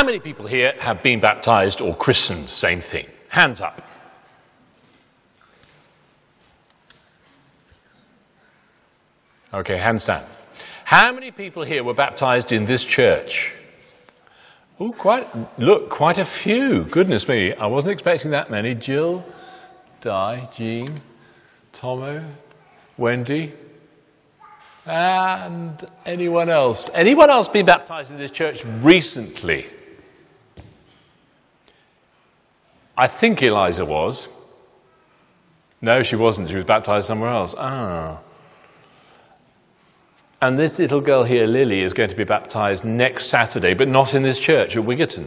How many people here have been baptized or christened? Same thing. Hands up. Okay, hands down. How many people here were baptized in this church? Oh, quite a few. Goodness me, I wasn't expecting that many. Jill, Di, Jean, Tomo, Wendy, and anyone else? Anyone else been baptized in this church recently? I think Eliza was. No, she wasn't. She was baptized somewhere else. Ah. And this little girl here, Lily, is going to be baptized next Saturday, but not in this church, at Wiggerton.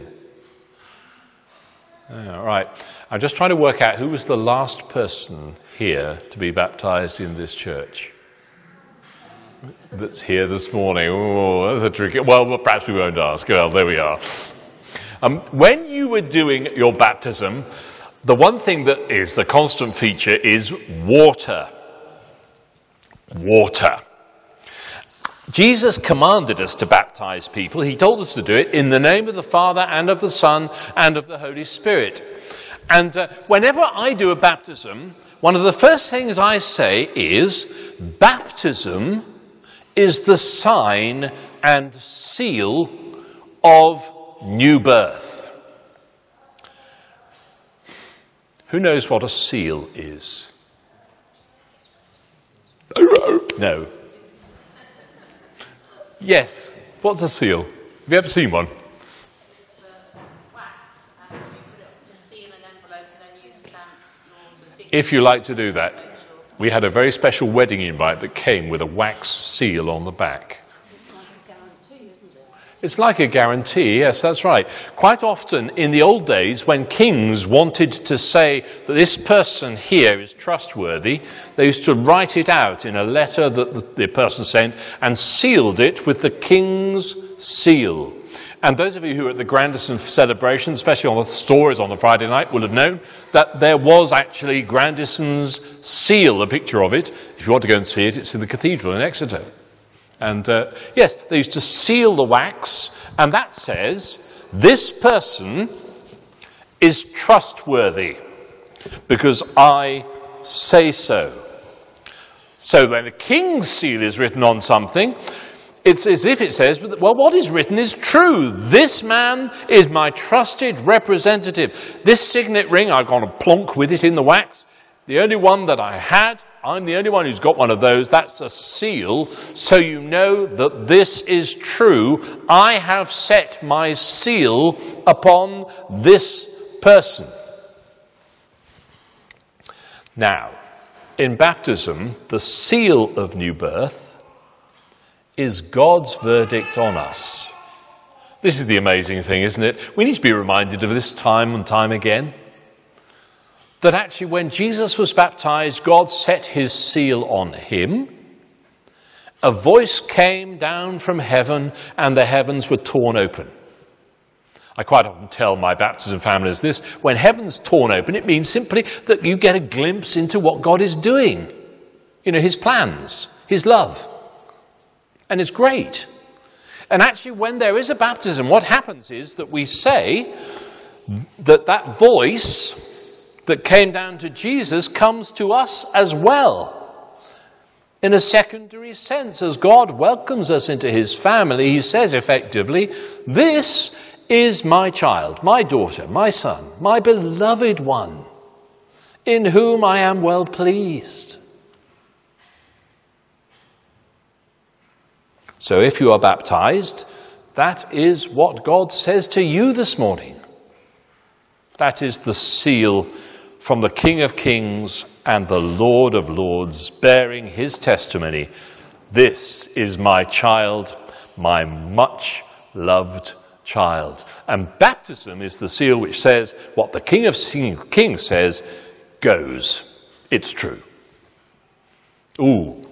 Oh, right. I'm just trying to work out who was the last person here to be baptized in this church that's here this morning. Oh, that's a tricky... Well, perhaps we won't ask. Well, there we are. When you were doing your baptism, the one thing that is a constant feature is water. Water. Jesus commanded us to baptize people. He told us to do it in the name of the Father and of the Son and of the Holy Spirit. And whenever I do a baptism, one of the first things I say is, baptism is the sign and seal of new birth. Who knows what a seal is? No. Yes. What's a seal? Have you ever seen one? It's wax, and you put it to seal an envelope, and then you stamp yours. If you like to do that. We had a very special wedding invite that came with a wax seal on the back. It's like a guarantee, isn't it? It's like a guarantee, yes, that's right. Quite often in the old days, when kings wanted to say that this person here is trustworthy, they used to write it out in a letter that the person sent and sealed it with the king's seal. And those of you who were at the Grandison celebration, especially on the stories on the Friday night, will have known that there was actually Grandison's seal, a picture of it. If you want to go and see it, it's in the cathedral in Exeter. And yes, they used to seal the wax, and that says, this person is trustworthy because I say so. So when a king's seal is written on something, it's as if it says, well, what is written is true. This man is my trusted representative. This signet ring, I've gone and plonk with it in the wax. The only one that I had, I'm the only one who's got one of those. That's a seal, so you know that this is true. I have set my seal upon this person. Now, in baptism, the seal of new birth is God's verdict on us. This is the amazing thing, isn't it? We need to be reminded of this time and time again. That actually when Jesus was baptized, God set his seal on him. A voice came down from heaven and the heavens were torn open. I quite often tell my baptism families this. When heaven's torn open, it means simply that you get a glimpse into what God is doing. You know, his plans, his love. And it's great. And actually, when there is a baptism, what happens is that we say that that voice that came down to Jesus comes to us as well. In a secondary sense, as God welcomes us into his family, he says effectively, this is my child, my daughter, my son, my beloved one, in whom I am well pleased. So if you are baptized, that is what God says to you this morning. That is the seal from the King of Kings and the Lord of Lords, bearing his testimony. This is my child, my much loved child. And baptism is the seal which says what the King of Kings says goes. It's true. Ooh,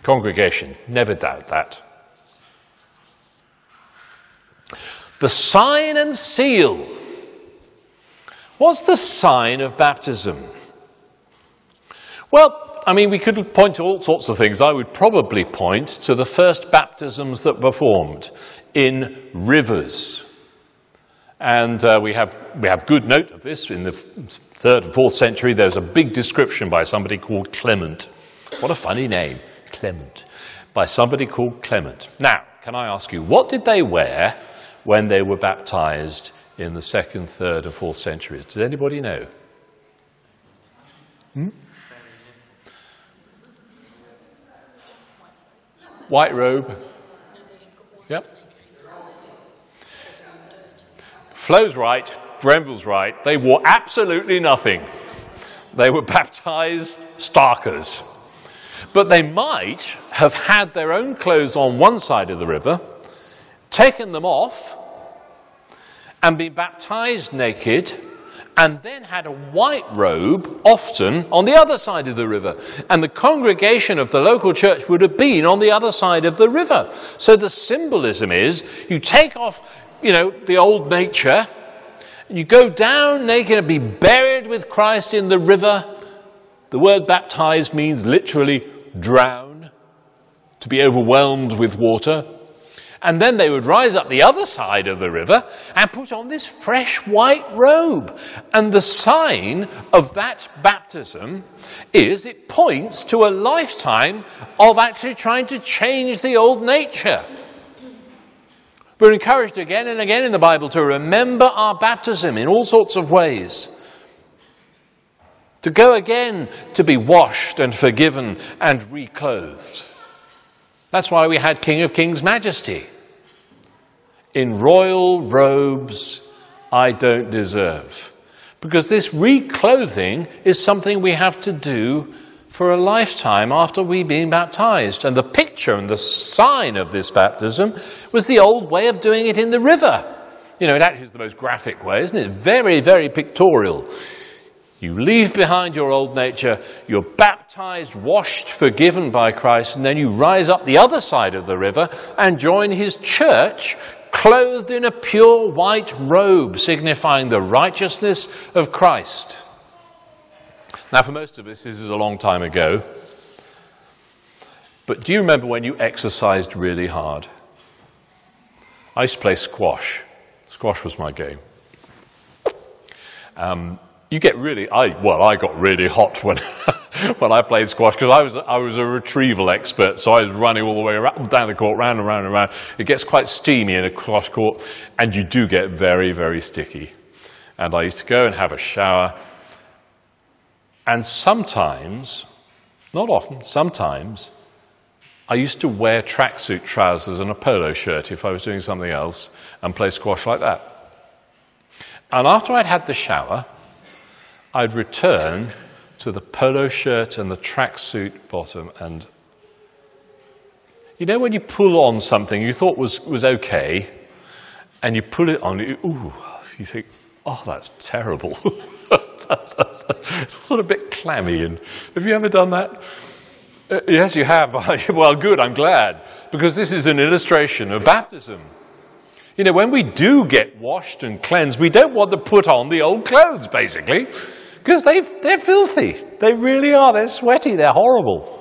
congregation, never doubt that. The sign and seal. What's the sign of baptism? Well, I mean, we could point to all sorts of things. I would probably point to the first baptisms that were performed in rivers. And we have good note of this. In the 3rd and 4th century, there's a big description by somebody called Clement. What a funny name, Clement. By somebody called Clement. Now, can I ask you, what did they wear when they were baptized in the 2nd, 3rd, and 4th centuries? Does anybody know? White robe. Yep. Flo's right, Grenville's right. They wore absolutely nothing. They were baptized starkers. But they might have had their own clothes on one side of the river, taken them off, and been baptized naked, and then had a white robe, often, on the other side of the river. And the congregation of the local church would have been on the other side of the river. So the symbolism is, you take off, the old nature, and you go down naked and be buried with Christ in the river. The word baptized means literally drown, to be overwhelmed with water. And then they would rise up the other side of the river and put on this fresh white robe. And the sign of that baptism is it points to a lifetime of actually trying to change the old nature. We're encouraged again and again in the Bible to remember our baptism in all sorts of ways. To go again to be washed and forgiven and reclothed. That's why we had King of Kings Majesty. In royal robes I don't deserve. Because this reclothing is something we have to do for a lifetime after we've been baptized. And the picture and the sign of this baptism was the old way of doing it in the river. It actually is the most graphic way, isn't it? Very, very pictorial. You leave behind your old nature, you're baptized, washed, forgiven by Christ, and then you rise up the other side of the river and join his church, clothed in a pure white robe, signifying the righteousness of Christ. Now, for most of us, this is a long time ago, but do you remember when you exercised really hard? I used to play squash. Squash was my game. I got really hot when when I played squash, because I was a retrieval expert, so I was running all the way down the court, round and round and round. It gets quite steamy in a squash court, and you do get very, very sticky. And I used to go and have a shower, and sometimes, not often, sometimes, I used to wear tracksuit trousers and a polo shirt if I was doing something else, and play squash like that. And after I'd had the shower, I'd return to the polo shirt and the tracksuit bottom, and when you pull on something you thought was okay, and you pull it on, you think, oh, that's terrible. It's sort of a bit clammy. And have you ever done that? Yes, you have. Well, good, I'm glad, because this is an illustration of baptism. When we do get washed and cleansed, we don't want to put on the old clothes, basically. Because they're filthy. They really are. They're sweaty. They're horrible.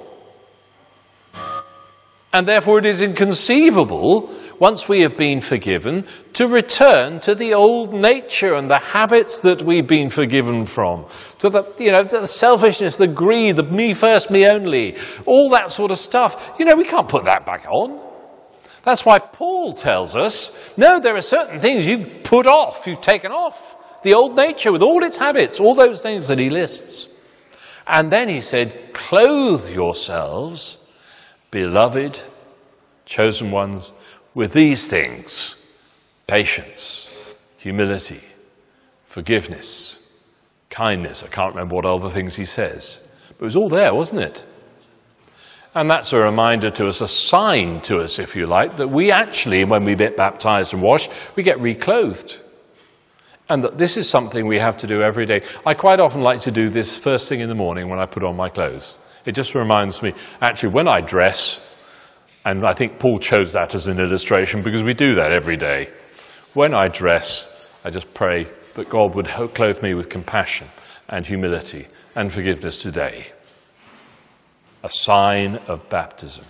And therefore it is inconceivable, once we have been forgiven, to return to the old nature and the habits that we've been forgiven from. To the selfishness, the greed, the me first, me only, all that sort of stuff. We can't put that back on. That's why Paul tells us, no, there are certain things you've put off, you've taken off. The old nature with all its habits, all those things that he lists. And then he said, clothe yourselves, beloved, chosen ones, with these things: patience, humility, forgiveness, kindness. I can't remember what other things he says. But it was all there, wasn't it? And that's a reminder to us, a sign to us, if you like, that we actually, when we get baptized and washed, we get reclothed. And that this is something we have to do every day. I quite often like to do this first thing in the morning when I put on my clothes. It just reminds me, actually, when I dress, and I think Paul chose that as an illustration because we do that every day. When I dress, I just pray that God would clothe me with compassion and humility and forgiveness today. A sign of baptism.